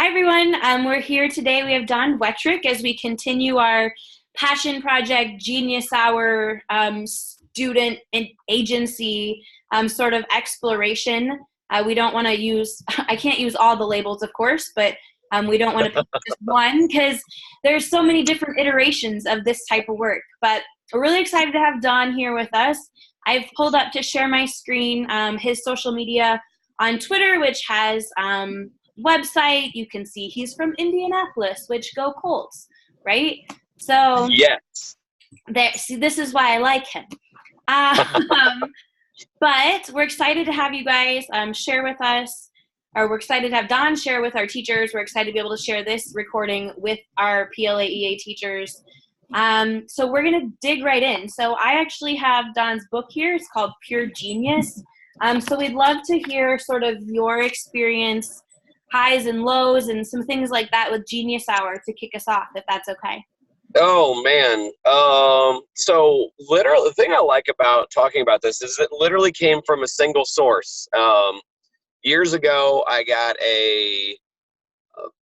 Hi, everyone. We're here today. We have Don Wettrick as we continue our passion project, Genius Hour student and agency sort of exploration. We don't want to use, I can't use all the labels, of course, but we don't want to pick just one because there's so many different iterations of this type of work. But we're really excited to have Don here with us. I've pulled up to share my screen his social media on Twitter, which has website. You can see he's from Indianapolis, which go Colts, right? So Yes. see, this is why I like him. But we're excited to have you guys share with us, or we're excited to have Don share with our teachers. We're excited to be able to share this recording with our PLAEA teachers. So we're going to dig right in. So I actually have Don's book here. It's called Pure Genius. So we'd love to hear sort of your experience, highs and lows, and some things like that with Genius Hour to kick us off, if that's okay. Oh man. So literally, the thing I like about talking about this is it literally came from a single source. Years ago, I got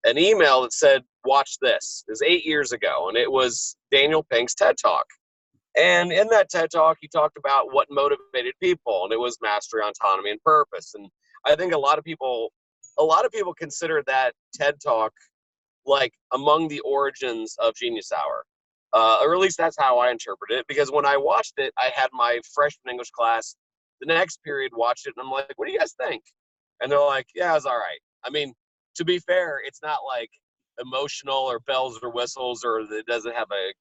an email that said, "Watch this." It was 8 years ago, and it was Daniel Pink's TED Talk. And in that TED Talk, he talked about what motivated people, and it was mastery, autonomy, and purpose. And I think a lot of people consider that TED Talk like among the origins of Genius Hour, or at least that's how I interpret it. Because when I watched it, I had my freshman English class the next period watch it, and I'm like, "What do you guys think?" And they're like, "Yeah, it's all right." I mean, to be fair, it's not like emotional or bells or whistles, or it doesn't have a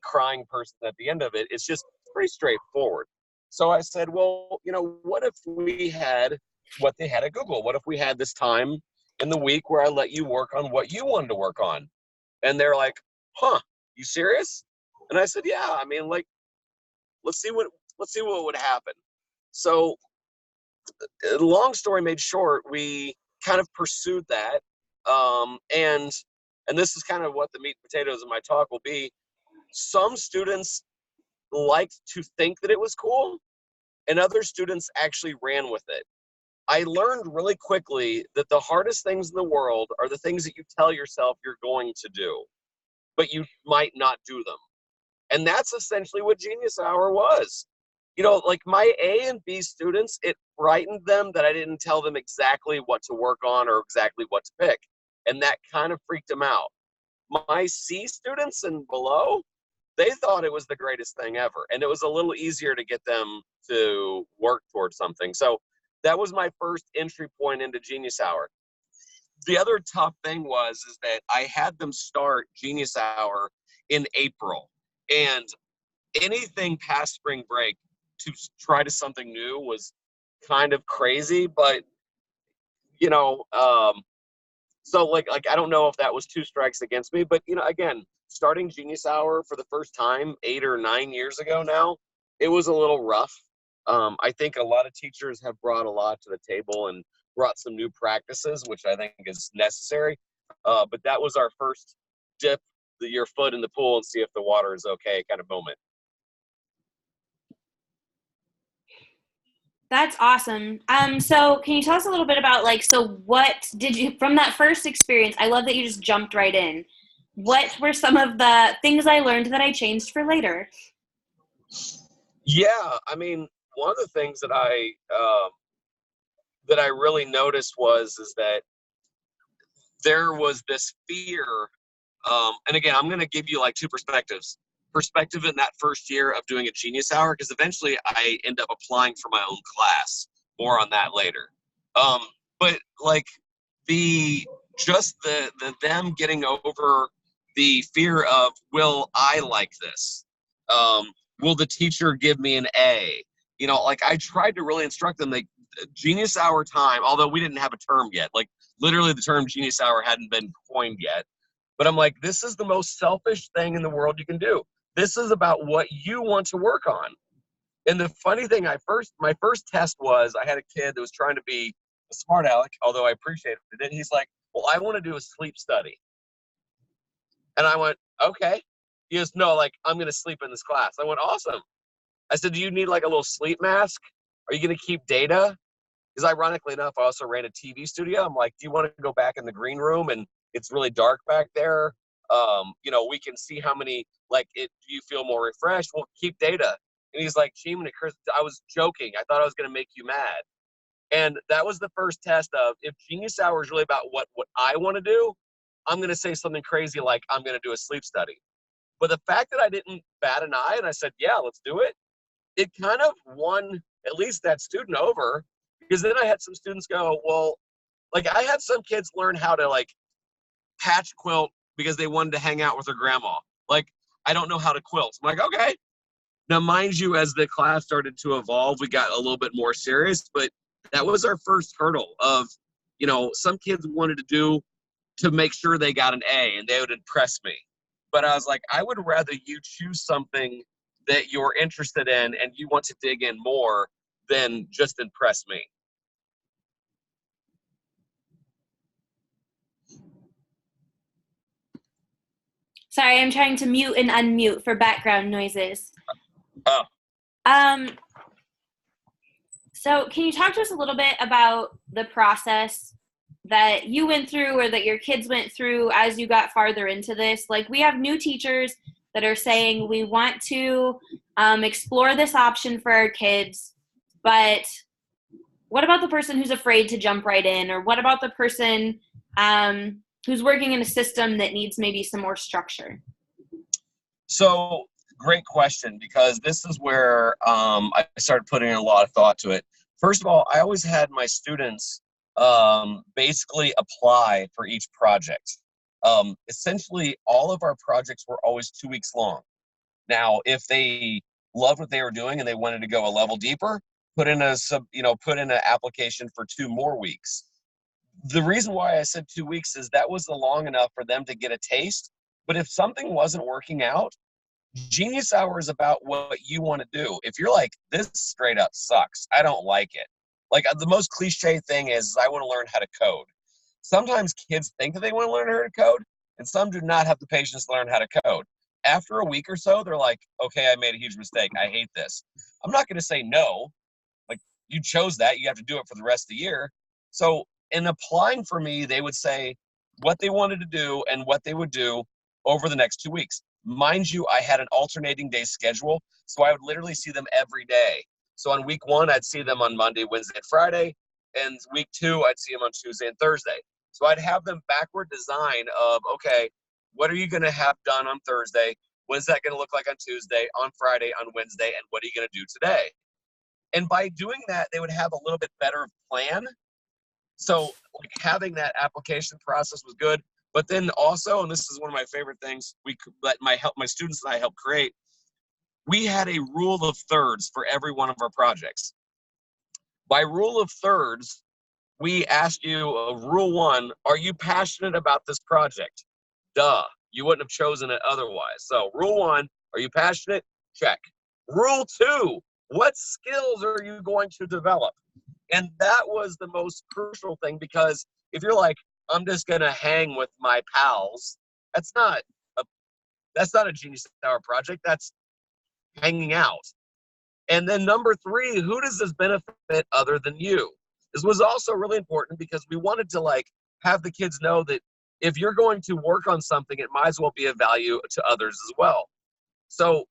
crying person at the end of it. It's just pretty straightforward. So I said, well, what if we had what they had at Google? What if we had this time in the week where I let you work on what you wanted to work on? And they're like, "Huh, you serious?" And I said, "Yeah, I mean, like, let's see what would happen." So long story made short, we kind of pursued that. And this is kind of what the meat and potatoes of my talk will be. Some students liked to think that it was cool, and other students actually ran with it. I learned really quickly that the hardest things in the world are the things that you tell yourself you're going to do, but you might not do them. And that's essentially what Genius Hour was. Like my A and B students, it frightened them that I didn't tell them exactly what to work on or exactly what to pick. And that kind of freaked them out. My C students and below, they thought it was the greatest thing ever. And it was a little easier to get them to work towards something. So that was my first entry point into Genius Hour. The other tough thing is that I had them start Genius Hour in April. And anything past spring break to try to something new was kind of crazy. But, so like I don't know if that was two strikes against me. But, again, starting Genius Hour for the first time 8 or 9 years ago now, it was a little rough. I think a lot of teachers have brought a lot to the table and brought some new practices, which I think is necessary. But that was our first dip your foot in the pool and see if the water is okay kind of moment. That's awesome. So can you tell us a little bit about so what did you, from that first experience, I love that you just jumped right in. What were some of the things I learned that I changed for later? Yeah, I mean, one of the things that I really noticed is that there was this fear. And again, I'm going to give you like two perspectives. Perspective in that first year of doing a Genius Hour, because eventually I end up applying for my own class. More on that later. But like the them getting over the fear of, will I like this? Will the teacher give me an A? Like I tried to really instruct them. Like Genius Hour time, although we didn't have a term yet. Like literally the term Genius Hour hadn't been coined yet. But I'm like, this is the most selfish thing in the world you can do. This is about what you want to work on. And the funny thing, my first test was I had a kid that was trying to be a smart aleck, although I appreciated it. He's like, well, I want to do a sleep study. And I went, okay. He goes, no, like I'm going to sleep in this class. I went, awesome. I said, do you need like a little sleep mask? Are you going to keep data? because ironically enough, I also ran a TV studio. I'm like, do you want to go back in the green room and it's really dark back there? We can see how many, do you feel more refreshed? We'll keep data. And he's like, Cheeman, Chris, I was joking. I thought I was going to make you mad. And that was the first test of, if Genius Hour is really about what I want to do, I'm going to say something crazy like, I'm going to do a sleep study. But the fact that I didn't bat an eye and I said, yeah, let's do it, it kind of won at least that student over. Because then I had some students go, well, I had some kids learn how to patch quilt because they wanted to hang out with their grandma. I don't know how to quilt. I'm like, okay. Now, mind you, as the class started to evolve, we got a little bit more serious, but that was our first hurdle of, some kids wanted to make sure they got an A and they would impress me. But I was like, I would rather you choose something that you're interested in and you want to dig in more than just impress me. Sorry, I'm trying to mute and unmute for background noises. Oh. So can you talk to us a little bit about the process that you went through or that your kids went through as you got farther into this? We have new teachers that are saying we want to explore this option for our kids, but what about the person who's afraid to jump right in? Or what about the person who's working in a system that needs maybe some more structure? So, great question, because this is where I started putting in a lot of thought to it. First of all, I always had my students basically apply for each project. Essentially, all of our projects were always 2 weeks long. Now, if they loved what they were doing and they wanted to go a level deeper, put in an application for 2 more weeks. The reason why I said 2 weeks is that was long enough for them to get a taste. But if something wasn't working out, Genius Hour is about what you want to do. If you're like, this straight up sucks, I don't like it. The most cliche thing is I want to learn how to code. Sometimes kids think that they want to learn how to code, and some do not have the patience to learn how to code. After a week or so, they're like, okay, I made a huge mistake. I hate this. I'm not going to say no. You chose that. You have to do it for the rest of the year. So in applying for me, they would say what they wanted to do and what they would do over the next 2 weeks. Mind you, I had an alternating day schedule, so I would literally see them every day. So on week 1, I'd see them on Monday, Wednesday, and Friday. And week 2, I'd see them on Tuesday and Thursday. So I'd have them backward design of, okay, what are you going to have done on Thursday? What is that going to look like on Tuesday, on Friday, on Wednesday, and what are you going to do today? And by doing that, they would have a little bit better plan. So having that application process was good. But then also, and this is one of my favorite things, my students and I helped create, we had a rule of thirds for every one of our projects. By rule of thirds, we asked you, rule 1, are you passionate about this project? Duh, you wouldn't have chosen it otherwise. So rule 1, are you passionate? Check. Rule 2, what skills are you going to develop? And that was the most crucial thing, because if you're like, I'm just going to hang with my pals, that's not a Genius Hour project. That's hanging out. And then number 3, who does this benefit other than you? This was also really important because we wanted to have the kids know that if you're going to work on something, it might as well be of value to others as well. So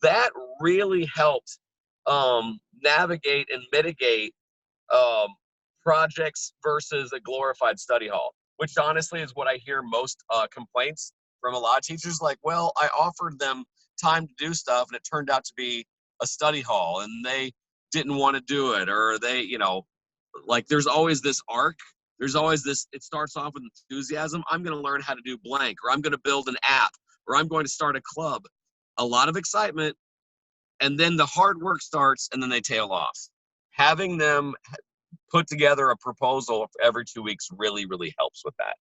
that really helped navigate and mitigate projects versus a glorified study hall, which honestly is what I hear most complaints from a lot of teachers. Well, I offered them time to do stuff and it turned out to be a study hall and they didn't want to do it, or they, there's always this arc. There's always this, it starts off with enthusiasm. I'm going to learn how to do blank, or I'm going to build an app, or I'm going to start a club. A lot of excitement, and then the hard work starts, and then they tail off. Having them put together a proposal every 2 weeks really, really helps with that.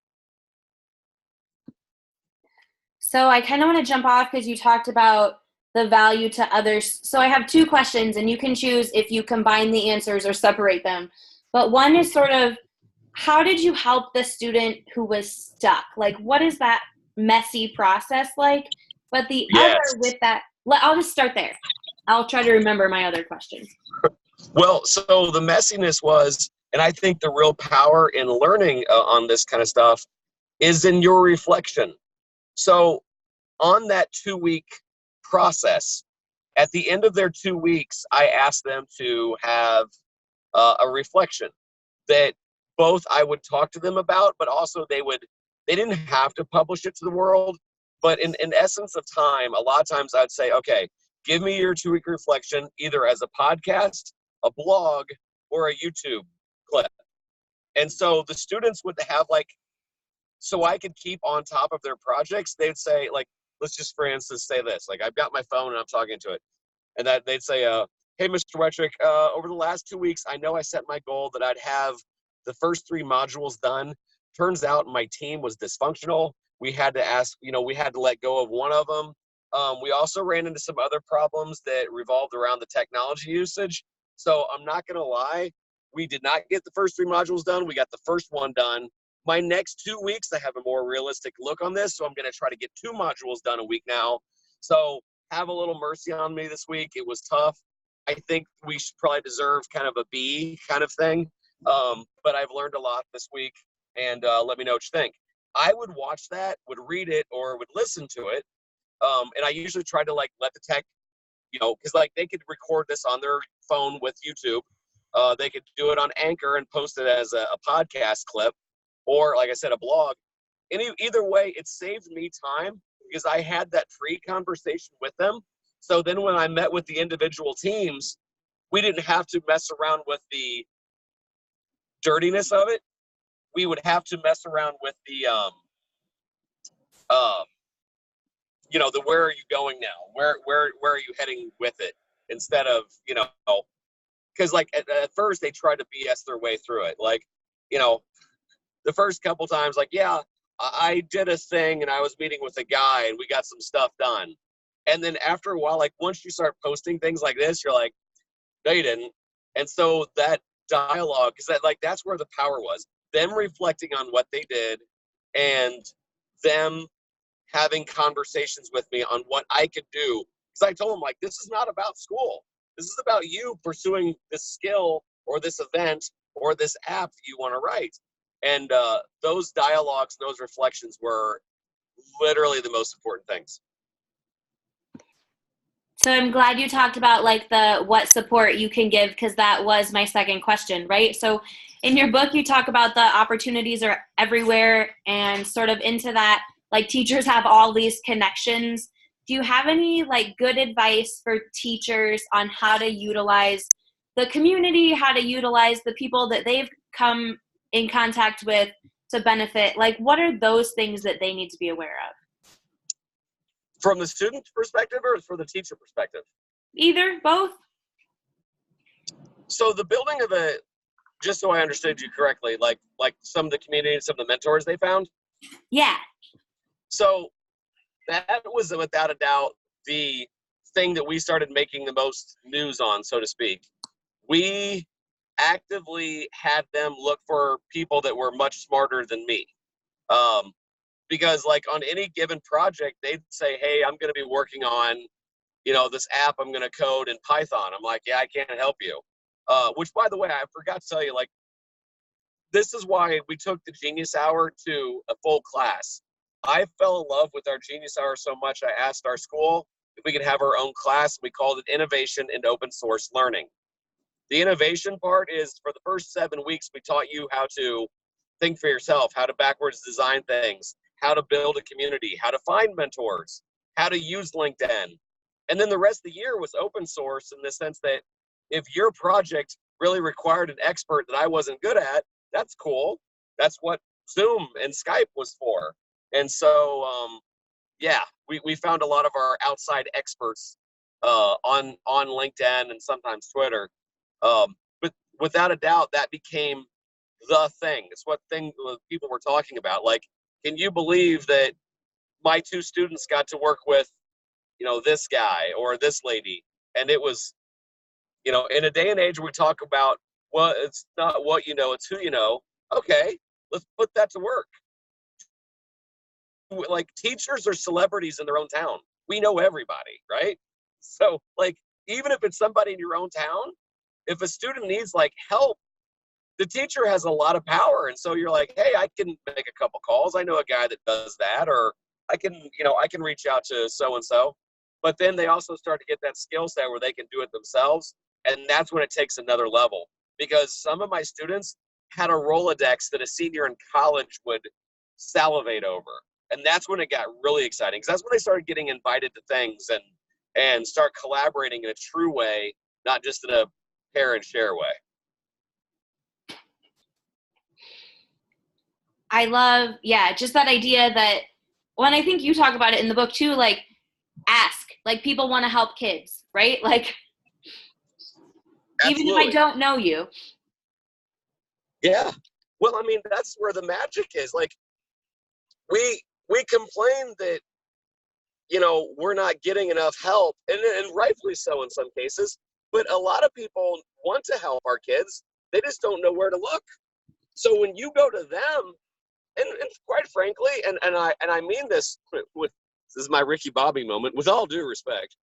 So I kind of want to jump off because you talked about the value to others. So I have 2 questions, and you can choose if you combine the answers or separate them. But one is sort of, how did you help the student who was stuck? What is that messy process like? But the other with that, I'll just start there. I'll try to remember my other questions. Well, so the messiness was, and I think the real power in learning on this kind of stuff is in your reflection. So on that 2 week process, at the end of their 2 weeks, I asked them to have a reflection that both I would talk to them about, but also they didn't have to publish it to the world. But in essence of time, a lot of times I'd say, okay, give me your 2 week reflection, either as a podcast, a blog, or a YouTube clip. And so the students would have like, so I could keep on top of their projects, they'd say, like, let's just for instance say this, like I've got my phone and I'm talking to it. And that they'd say, hey, Mr. Wettrick, over the last 2 weeks, I know I set my goal that I'd have the first 3 modules done. Turns out my team was dysfunctional. We had to we had to let go of one of them. We also ran into some other problems that revolved around the technology usage. So I'm not going to lie, we did not get the first 3 modules done. We got the first one done. My next 2 weeks, I have a more realistic look on this. So I'm going to try to get 2 modules done a week now. So have a little mercy on me this week. It was tough. I think we should probably deserve kind of a B kind of thing. But I've learned a lot this week, and let me know what you think. I would watch that, would read it, or would listen to it. And I usually try to like let the tech, because like they could record this on their phone with YouTube. They could do it on Anchor and post it as a podcast clip, or like I said, a blog. Either way, it saved me time because I had that pre-conversation with them. So then when I met with the individual teams, we didn't have to mess around with the dirtiness of it. We would have to mess around with the, the where are you going now? Where are you heading with it? Instead of, because like at first they tried to BS their way through it. Like, the first couple times, like, yeah, I did a thing and I was meeting with a guy and we got some stuff done. And then after a while, like once you start posting things like this, you're like, no, you didn't. And so that dialogue, because that's where the power was. Them reflecting on what they did and them having conversations with me on what I could do. Because I told them, like, this is not about school. This is about you pursuing this skill or this event or this app that you want to write. And those dialogues, those reflections were literally the most important things. So I'm glad you talked about like the what support you can give, because that was my second question, right? So in your book, you talk about the opportunities are everywhere, and sort of into that, like teachers have all these connections. Do you have any like good advice for teachers on how to utilize the community, how to utilize the people that they've come in contact with to benefit? Like, what are those things that they need to be aware of? From the student perspective or from the teacher perspective? Either, both. So the building of just so I understood you correctly, like some of the community and some of the mentors they found? Yeah. So that was without a doubt the thing that we started making the most news on, so to speak. We actively had them look for people that were much smarter than me. Because like on any given project, they'd say, hey, I'm going to be working on, this app I'm going to code in Python. I'm like, yeah, I can't help you. Which, by the way, I forgot to tell you, like, this is why we took the Genius Hour to a full class. I fell in love with our Genius Hour so much, I asked our school if we could have our own class. We called it Innovation and Open Source Learning. The innovation part is for the first 7 weeks, we taught you how to think for yourself, how to backwards design things, how to build a community, how to find mentors, how to use LinkedIn. And then the rest of the year was open source in the sense that if your project really required an expert that I wasn't good at, that's cool. That's what Zoom and Skype was for. And so, we found a lot of our outside experts on LinkedIn and sometimes Twitter. But without a doubt, that became the thing. It's what people were talking about. Like, can you believe that my 2 students got to work with, this guy or this lady? And it was, in a day and age where we talk about, well, it's not what you know, it's who you know. Okay, let's put that to work. Like, teachers are celebrities in their own town. We know everybody, right? So, like, even if it's somebody in your own town, if a student needs like help, the teacher has a lot of power. And so you're like, hey, I can make a couple calls. I know a guy that does that, or I can reach out to so-and-so. But then they also start to get that skill set where they can do it themselves. And that's when it takes another level, because some of my students had a Rolodex that a senior in college would salivate over. And that's when it got really exciting, because that's when they started getting invited to things and start collaborating in a true way, not just in a pair and share way. I love, just that idea that, well, and I think you talk about it in the book too, like ask, like people want to help kids, right? Like, Absolutely. even if I don't know you. Yeah. Well, I mean, that's where the magic is. Like, we complain that, we're not getting enough help, and rightfully so in some cases, but a lot of people want to help our kids. They just don't know where to look. So when you go to them, and quite frankly, and I mean this with, this is my Ricky Bobby moment, with all due respect,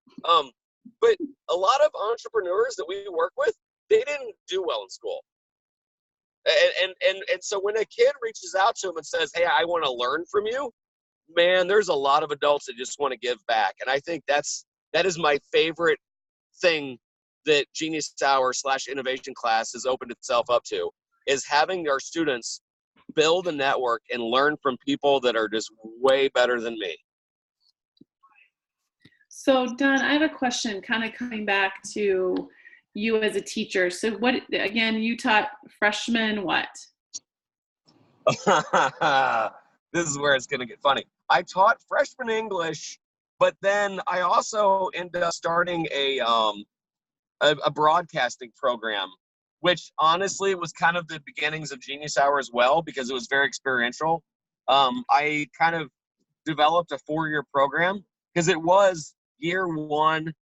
but a lot of entrepreneurs that we work with, they didn't do well in school. And so when a kid reaches out to them and says, hey, I want to learn from you, man, there's a lot of adults that just want to give back. And I think that is my favorite thing that Genius Hour / innovation class has opened itself up to, is having our students build a network and learn from people that are just way better than me. So Don, I have a question kind of coming back to you as a teacher. So what, again, you taught freshmen what? This is where it's going to get funny. I taught freshman English, but then I also ended up starting a broadcasting program, which honestly was kind of the beginnings of Genius Hour as well, because it was very experiential. I kind of developed a 4-year program, because it was year 1,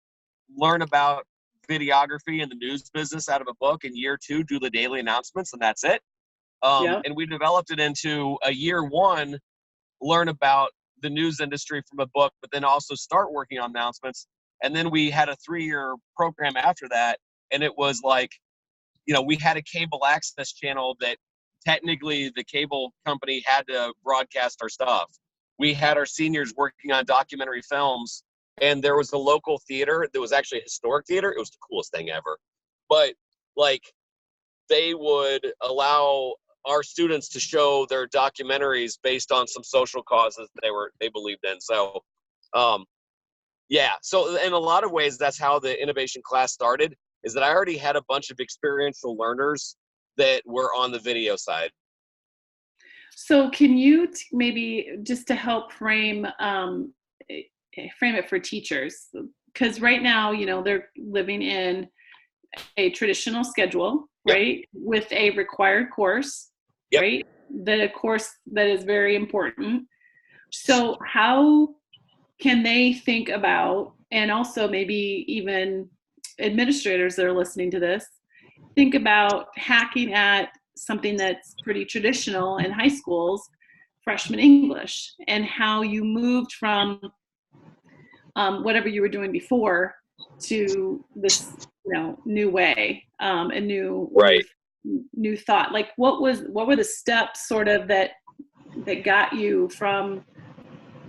learn about videography and the news business out of a book, and year 2, do the daily announcements, and that's it. And we developed it into a year 1, learn about the news industry from a book, but then also start working on announcements. And then we had a 3-year program after that. And it was like, we had a cable access channel that technically the cable company had to broadcast our stuff. We had our seniors working on documentary films, and there was a local theater that was actually a historic theater. It was the coolest thing ever. But like, they would allow our students to show their documentaries based on some social causes they believed in. So, so in a lot of ways, that's how the innovation class started, is that I already had a bunch of experiential learners that were on the video side. So can you maybe, just to help frame it for teachers, because right now, they're living in a traditional schedule, right? With a required course, right? The course that is very important. So how can they think about, and also maybe even administrators that are listening to this, think about hacking at something that's pretty traditional in high schools, freshman English, and how you moved from whatever you were doing before to this, new way, a new thought. Like, what were the steps sort of that got you from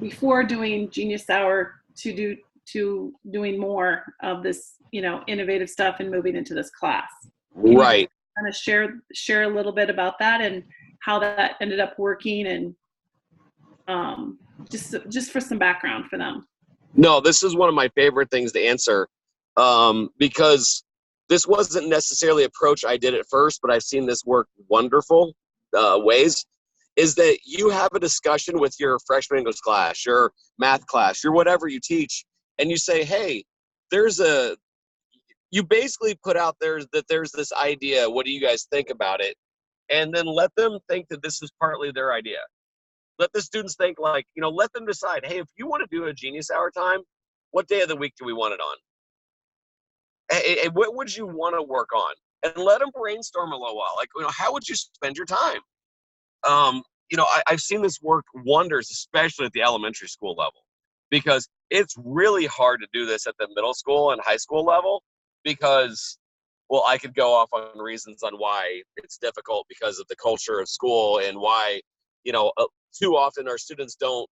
before doing Genius Hour to doing more of this, innovative stuff and moving into this class? Right. Kind of share a little bit about that and how that ended up working, and just for some background for them. No, this is one of my favorite things to answer, because this wasn't necessarily an approach I did at first, but I've seen this work wonderful ways, is that you have a discussion with your freshman English class, your math class, your whatever you teach, and you say, hey, you basically put out there that there's this idea. What do you guys think about it? And then let them think that this is partly their idea. Let the students think, like, let them decide, hey, if you want to do a Genius Hour time, what day of the week do we want it on? Hey, what would you want to work on? And let them brainstorm a little while. Like, how would you spend your time? I've seen this work wonders, especially at the elementary school level, because it's really hard to do this at the middle school and high school level, because well, I could go off on reasons on why it's difficult because of the culture of school and why, too often our students don't,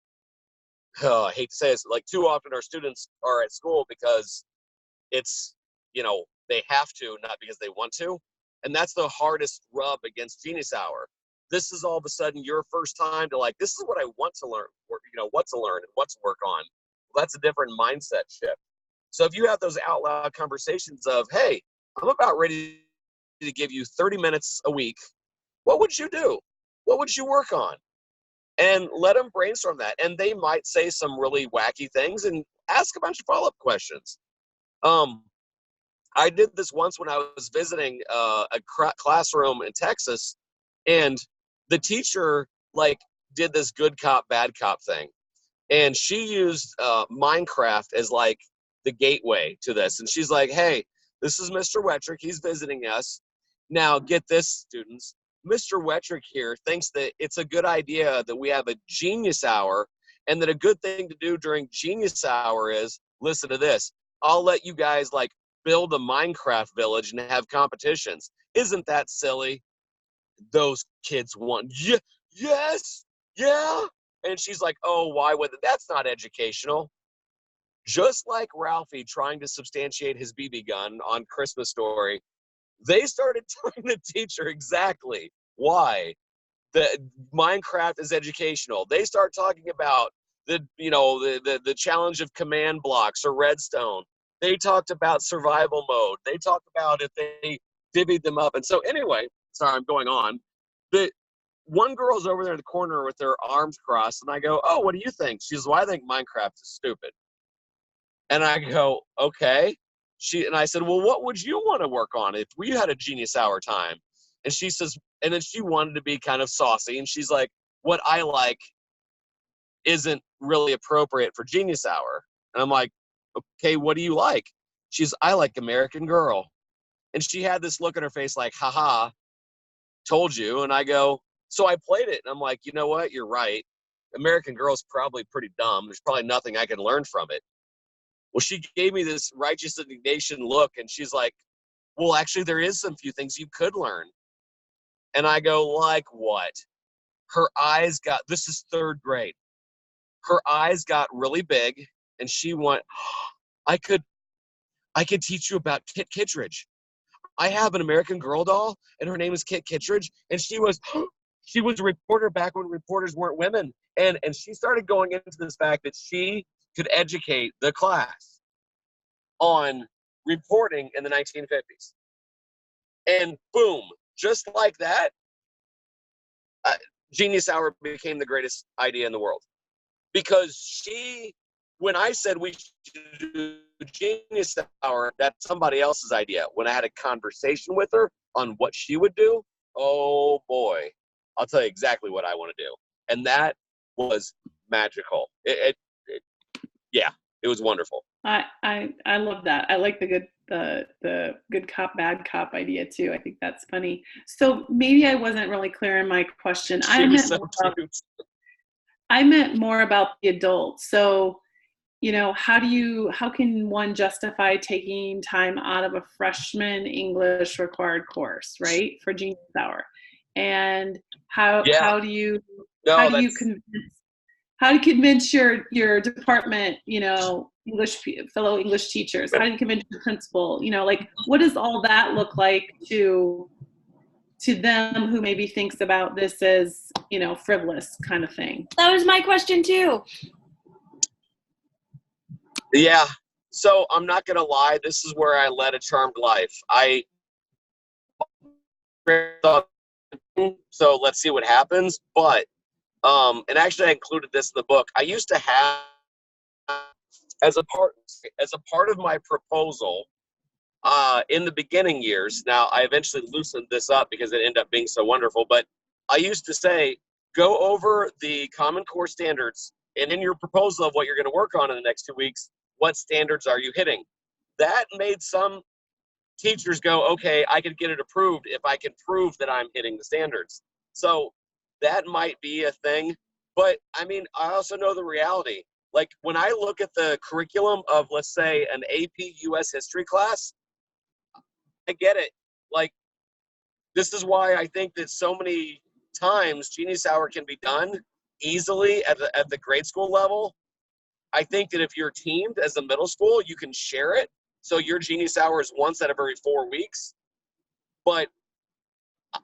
I hate to say this, like too often our students are at school because it's, they have to, not because they want to. And that's the hardest rub against Genius Hour. This is all of a sudden your first time to like, this is what I want to learn, or, what to learn and what to work on. Well, that's a different mindset shift. So if you have those out loud conversations of, hey, I'm about ready to give you 30 minutes a week, what would you do? What would you work on? And let them brainstorm that. And they might say some really wacky things and ask a bunch of follow-up questions. I did this once when I was visiting a classroom in Texas, and the teacher did this good cop, bad cop thing. And she used Minecraft as like the gateway to this. And she's like, hey, this is Mr. Wettrick. He's visiting us. Now get this, students. Mr. Wettrick here thinks that it's a good idea that we have a Genius Hour, and that a good thing to do during Genius Hour is, listen to this, I'll let you guys build a Minecraft village and have competitions. Isn't that silly? Those kids want, yes, yeah. And she's like, oh, why would that's not educational. Just like Ralphie trying to substantiate his BB gun on Christmas Story, they started telling the teacher exactly why the Minecraft is educational. They start talking about the challenge of command blocks or redstone. They talked about survival mode. They talked about if they divvied them up. And so anyway, sorry, I'm going on. The one girl's over there in the corner with her arms crossed, and I go, oh, what do you think? She says, well, I think Minecraft is stupid. And I go, okay. And I said, well, what would you want to work on if we had a Genius Hour time? And she says, and then she wanted to be kind of saucy, and she's like, what I like isn't really appropriate for Genius Hour. And I'm like, okay, what do you like? She's, I like American Girl. And she had this look on her face like, haha, told you. And I go, so I played it, and I'm like, you know what? You're right. American Girl's probably pretty dumb. There's probably nothing I can learn from it. Well, she gave me this righteous indignation look, and she's like, well, actually, there is some few things you could learn. And I go, like what? Her eyes got, this is third grade. Her eyes got really big, and she went, I could teach you about Kit Kittredge. I have an American Girl doll, and her name is Kit Kittredge, and she was a reporter back when reporters weren't women. And she started going into this fact that she could educate the class on reporting in the 1950s. And boom, just like that, Genius Hour became the greatest idea in the world. Because when I said we should do Genius Hour, that's somebody else's idea. When I had a conversation with her on what she would do, oh boy, I'll tell you exactly what I want to do. And that was magical. Yeah, it was wonderful. I love that. I like the good cop, bad cop idea too. I think that's funny. So maybe I wasn't really clear in my question. I meant more about the adults. So, how can one justify taking time out of a freshman English required course, right, for Genius Hour? And how do you convince your department, fellow English teachers? How do you convince your principal? What does all that look like to them who maybe thinks about this as, frivolous kind of thing? That was my question too. Yeah. So I'm not going to lie. This is where I led a charmed life. So let's see what happens. But, and actually I included this in the book. I used to have, as a part of my proposal, in the beginning years, now I eventually loosened this up because it ended up being so wonderful, but I used to say, go over the Common Core standards, and in your proposal of what you're going to work on in the next 2 weeks, what standards are you hitting? That made some teachers go, okay, I could get it approved if I can prove that I'm hitting the standards. So that might be a thing, but I mean, I also know the reality. Like when I look at the curriculum of, let's say, an AP US history class, I get it. Like, this is why I think that so many times Genius Hour can be done easily at the grade school level. I think that if you're teamed as a middle school, you can share it. So your Genius Hour is once out of every 4 weeks. But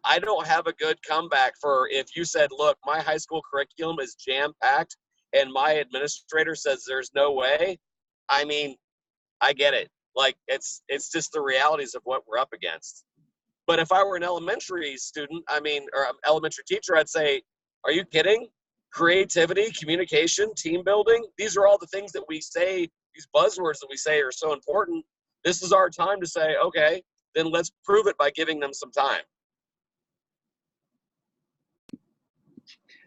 I don't have a good comeback for if you said, look, my high school curriculum is jam-packed and my administrator says there's no way. I mean, I get it. Like, it's just the realities of what we're up against. But if I were an elementary student, or an elementary teacher, I'd say, are you kidding? Creativity, communication, team building, these are all the things that we say, these buzzwords that we say are so important. This is our time to say, okay, then let's prove it by giving them some time.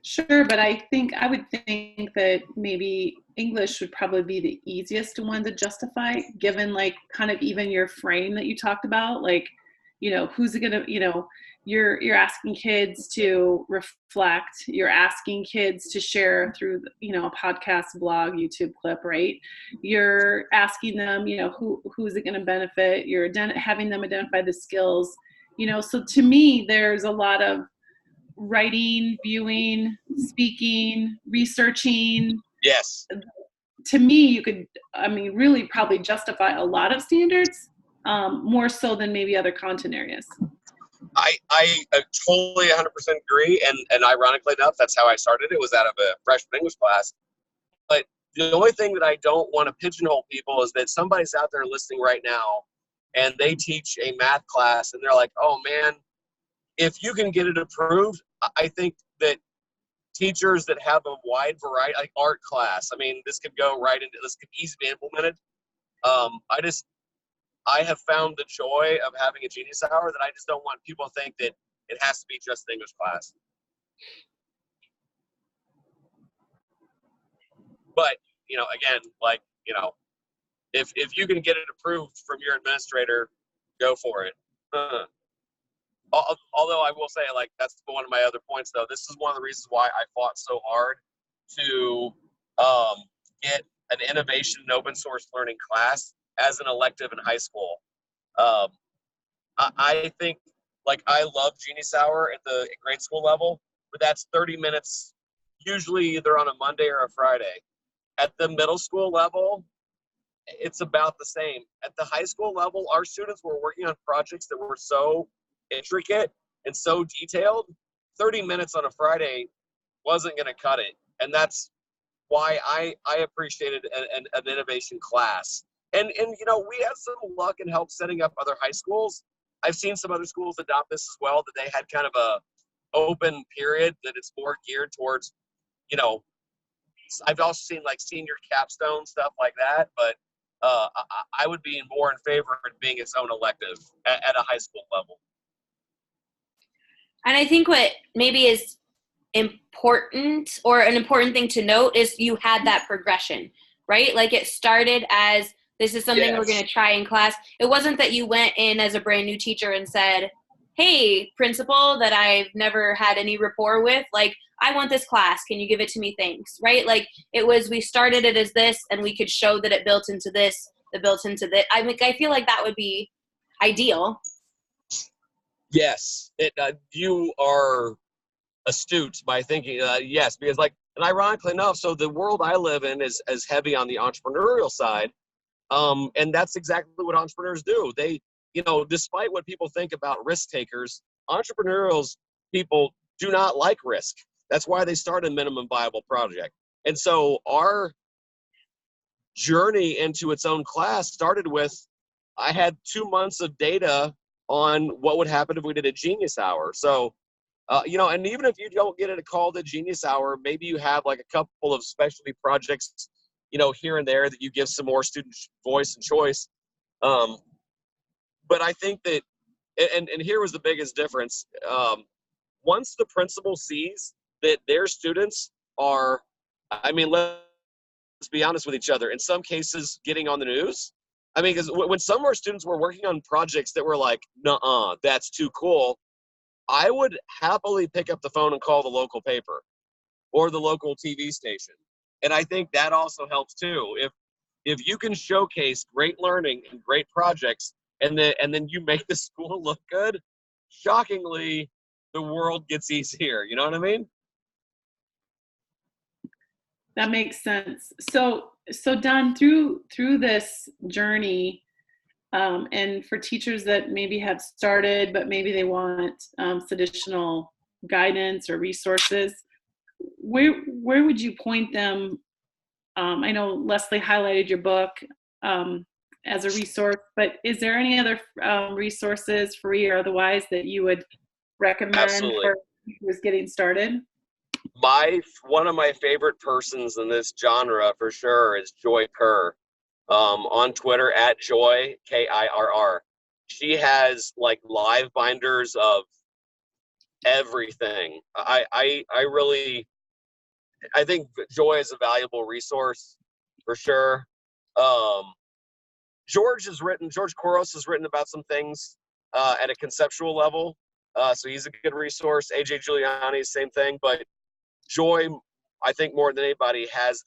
Sure, but I would think that maybe English would probably be the easiest one to justify, given like kind of even your frame that you talked about, like, who's it gonna, you're asking kids to reflect, you're asking kids to share through, a podcast, blog, YouTube clip, right? You're asking them, who's it gonna benefit? You're having them identify the skills, so to me, there's a lot of writing, viewing, speaking, researching. Yes. To me, you could, really probably justify a lot of standards, more so than maybe other content areas. I totally 100% agree. And ironically enough, that's how I started. It was out of a freshman English class. But the only thing that I don't want to pigeonhole people is that somebody's out there listening right now and they teach a math class and they're like, oh man, if you can get it approved, I think that teachers that have a wide variety, like art class, this could go right into, this could easily be implemented. I have found the joy of having a Genius Hour that I just don't want people to think that it has to be just an English class. But, again, if you can get it approved from your administrator, go for it. Although I will say, that's one of my other points, though. This is one of the reasons why I fought so hard to get an innovation and open source learning class as an elective in high school. I think, I love Genius Hour at the grade school level, but that's 30 minutes, usually either on a Monday or a Friday. At the middle school level, it's about the same. At the high school level, our students were working on projects that were so intricate and so detailed, 30 minutes on a Friday wasn't going to cut it. And that's why I appreciated an innovation class. And we had some luck and help setting up other high schools. I've seen some other schools adopt this as well, that they had kind of a open period that it's more geared towards, I've also seen senior capstone stuff like that, but I would be more in favor of it being its own elective at a high school level. And I think what maybe is important, or an important thing to note, is you had that progression, right? Like, it started as, this is something we're going to try in class. It wasn't that you went in as a brand new teacher and said, hey, principal that I've never had any rapport with, I want this class. Can you give it to me? Thanks. Right? It was, we started it as this, and we could show that it built into this, that built into that. I feel like that would be ideal. Yes. You are astute by thinking, yes, because and ironically enough, so the world I live in is as heavy on the entrepreneurial side. And that's exactly what entrepreneurs do. They, despite what people think about risk takers, entrepreneurial people do not like risk. That's why they start a minimum viable project. And so our journey into its own class started with, I had 2 months of data on what would happen if we did a Genius Hour. So, and even if you don't get it called a Genius Hour, maybe you have a couple of specialty projects, here and there that you give some more student voice and choice. But I think that, and here was the biggest difference. Once the principal sees that their students are, let's be honest with each other, in some cases getting on the news. Because when some of our students were working on projects that were nuh-uh, that's too cool, I would happily pick up the phone and call the local paper or the local TV station. And I think that also helps too. If you can showcase great learning and great projects and then you make the school look good, shockingly, the world gets easier. You know what I mean? That makes sense. So Don, through this journey, and for teachers that maybe have started, but maybe they want some additional guidance or resources, where would you point them? I know Leslie highlighted your book as a resource, but is there any other resources, free or otherwise, that you would recommend Absolutely. for who's getting started? One of my favorite persons in this genre for sure is Joy Kerr, on Twitter at Joy Kirr. She has like live binders of everything. I think Joy is a valuable resource for sure. George Couros has written about some things at a conceptual level, so he's a good resource. AJ Giuliani, same thing, but Joy, I think more than anybody, has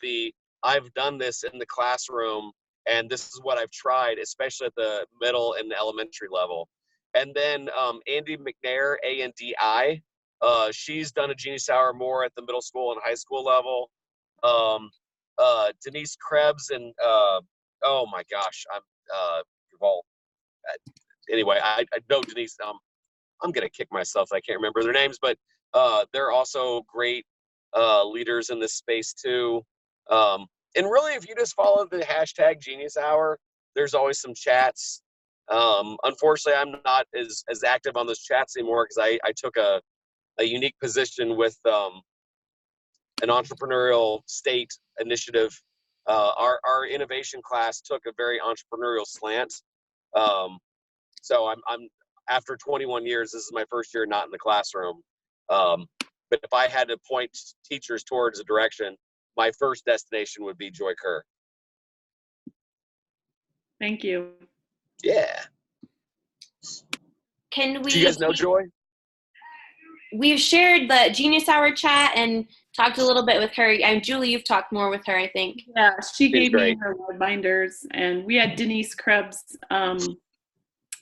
I've done this in the classroom, and this is what I've tried, especially at the middle and the elementary level. And then Andy McNair, ANDI, she's done a Genius Hour more at the middle school and high school level. Denise Krebs and oh my gosh, anyway, I know Denise. I'm gonna kick myself. I can't remember their names, but they're also great leaders in this space too. And really, if you just follow the hashtag Genius Hour, there's always some chats. Unfortunately, I'm not as active on those chats anymore because I took a unique position with an entrepreneurial state initiative. Our innovation class took a very entrepreneurial slant. So I'm after 21 years, this is my first year not in the classroom. But if I had to point teachers towards a direction, my first destination would be Joy Kerr. Thank you. Yeah. Can we? Do you guys know Joy? We've shared the Genius Hour chat and talked a little bit with her. And Julie, you've talked more with her, I think. Yeah, she gave me her word binders, and we had Denise Krebs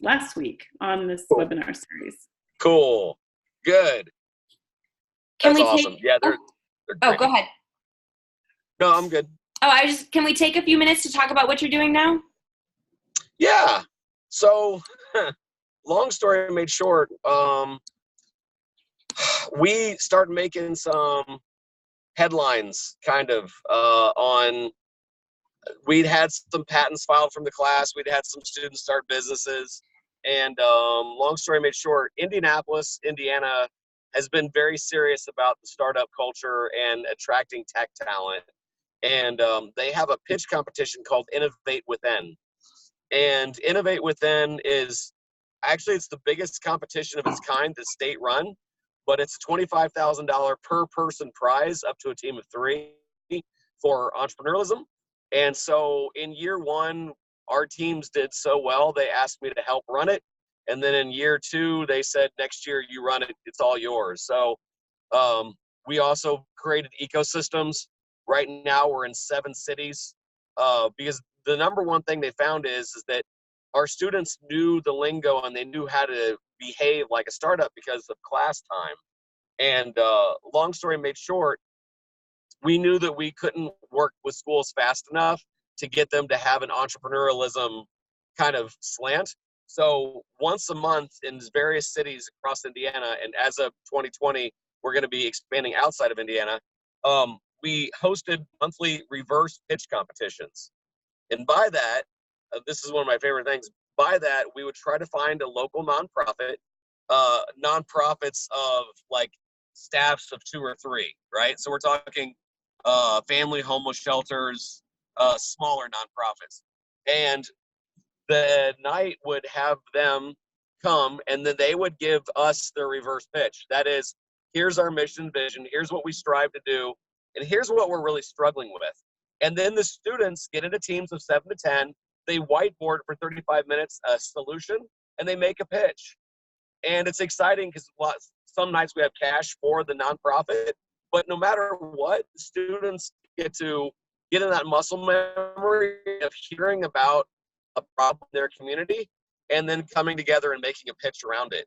last week on this webinar series. Cool. Good. That's awesome. Yeah, they're great. Go ahead. No, I'm good. Can we take a few minutes to talk about what you're doing now? Yeah. So, long story made short, we started making some headlines kind of we'd had some patents filed from the class. We'd had some students start businesses. And long story made short, Indianapolis, Indiana has been very serious about the startup culture and attracting tech talent. And they have a pitch competition called Innovate Within. And Innovate Within is actually, it's the biggest competition of its kind that's state run, but it's a $25,000 per person prize up to a team of 3 for entrepreneurialism. And so in year 1, our teams did so well, they asked me to help run it. And then in year 2, they said, next year you run it, it's all yours. So we also created ecosystems. Right now we're in 7 cities because the number one thing they found is that our students knew the lingo and they knew how to behave like a startup because of class time. And long story made short, we knew that we couldn't work with schools fast enough to get them to have an entrepreneurialism kind of slant. So once a month in various cities across Indiana, and as of 2020, we're going to be expanding outside of Indiana, we hosted monthly reverse pitch competitions. And by that, this is one of my favorite things, by that, we would try to find a local nonprofit, nonprofits of like staffs of 2 or 3, right? So we're talking family homeless shelters, smaller nonprofits. And the night would have them come and then they would give us their reverse pitch. That is, here's our mission vision, here's what we strive to do, and here's what we're really struggling with. And then the students get into teams of 7 to 10, they whiteboard for 35 minutes a solution, and they make a pitch. And it's exciting because some nights we have cash for the nonprofit, but no matter what, students get to get in that muscle memory of hearing about a problem in their community and then coming together and making a pitch around it.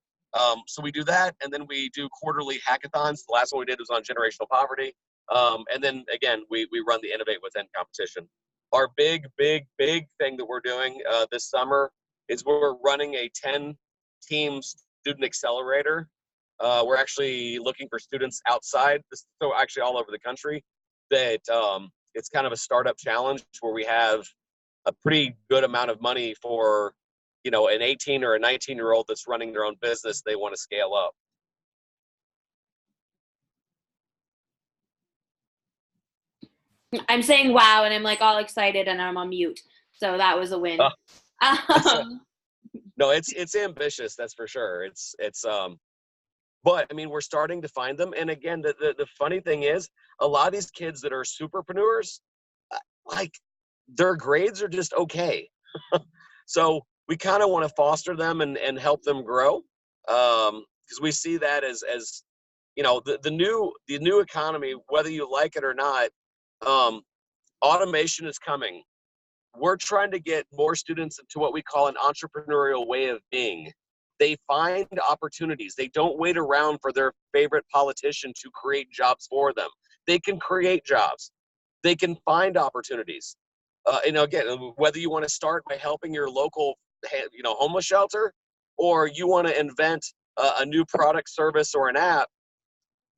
So we do that, and then we do quarterly hackathons. The last one we did was on generational poverty. And then again, we run the Innovate Within competition. Our big thing that we're doing this summer is we're running a 10-team student accelerator. We're actually looking for students outside, so actually all over the country, that it's kind of a startup challenge where we have a pretty good amount of money for, you know, an 18 or a 19-year-old that's running their own business they want to scale up. I'm saying wow, and I'm like all excited, and I'm on mute. So that was a win. No, it's ambitious, that's for sure. But I mean, we're starting to find them. And again, the funny thing is, a lot of these kids that are superpreneurs, like, their grades are just okay. So we kind of want to foster them and help them grow, because we see that as you know, the new economy, whether you like it or not. Automation is coming. We're trying to get more students into what we call an entrepreneurial way of being. They find opportunities. They don't wait around for their favorite politician to create jobs for them. They can create jobs. They can find opportunities. You know, again, whether you want to start by helping your local, you know, homeless shelter, or you want to invent a new product, service, or an app,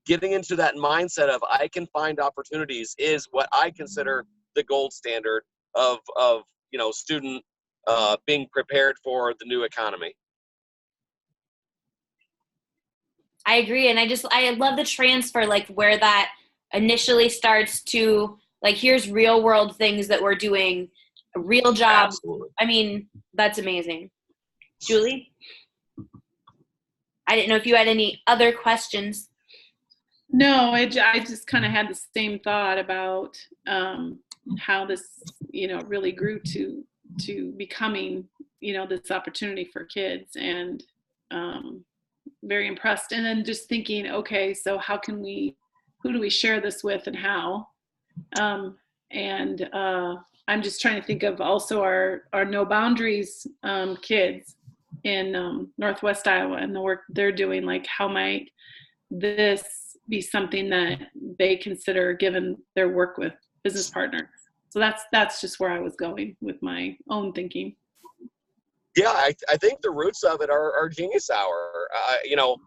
getting into that mindset of I can find opportunities is what I consider the gold standard of you know, student being prepared for the new economy. I agree, and I love the transfer, like where that initially starts to, like, here's real world things that we're doing, real jobs. Absolutely. I mean, that's amazing. Julie, I didn't know if you had any other questions. No, I just kind of had the same thought about how this, you know, really grew to becoming, you know, this opportunity for kids, and very impressed. And then just thinking, okay, so who do we share this with, and how? And I'm just trying to think of also our No Boundaries kids in Northwest Iowa and the work they're doing. Like, how might this be something that they consider given their work with business partners? So that's just where I was going with my own thinking. Yeah, I think the roots of it are Genius Hour. You know,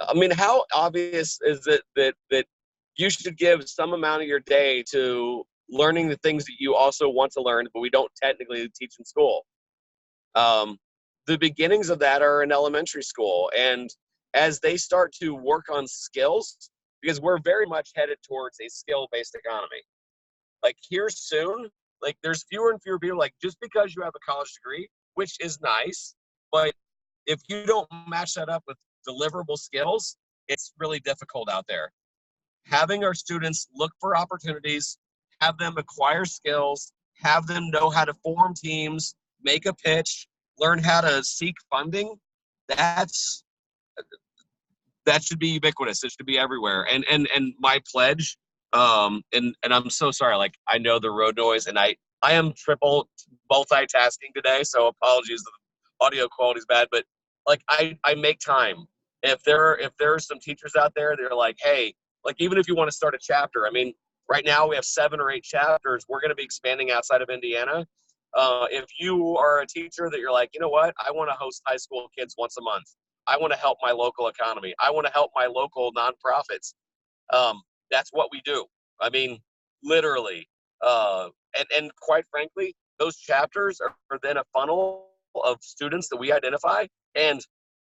I mean, how obvious is it that you should give some amount of your day to learning the things that you also want to learn, but we don't technically teach in school? The beginnings of that are in elementary school, and as they start to work on skills, because we're very much headed towards a skill-based economy. Like, here soon, like, there's fewer and fewer people, like, just because you have a college degree, which is nice, but if you don't match that up with deliverable skills, it's really difficult out there. Having our students look for opportunities, have them acquire skills, have them know how to form teams, make a pitch, learn how to seek funding, that should be ubiquitous. It should be everywhere. And my pledge, and I'm so sorry, like, I know the road noise, and I am triple multitasking today, so apologies if the audio quality is bad, but like, I make time. If there are some teachers out there, they're like, hey, like, even if you want to start a chapter, I mean, right now we have 7 or 8 chapters. We're going to be expanding outside of Indiana. If you are a teacher that you're like, you know what, I want to host high school kids once a month. I want to help my local economy. I want to help my local nonprofits. That's what we do. I mean, literally. And quite frankly, those chapters are then a funnel of students that we identify. And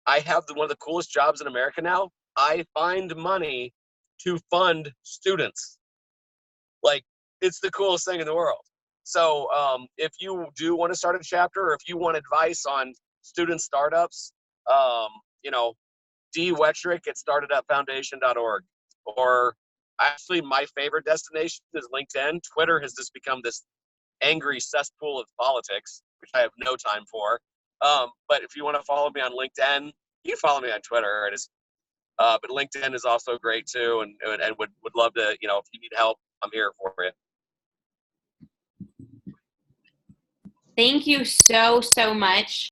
I have one of the coolest jobs in America now. I find money to fund students. Like, it's the coolest thing in the world. So if you do want to start a chapter, or if you want advice on student startups, you know, D. Wettrick at startitupfoundation.org. Or actually, my favorite destination is LinkedIn. Twitter has just become this angry cesspool of politics, which I have no time for. But if you want to follow me on LinkedIn, you can follow me on Twitter. But LinkedIn is also great too, and would love to, you know, if you need help, I'm here for you. Thank you so much.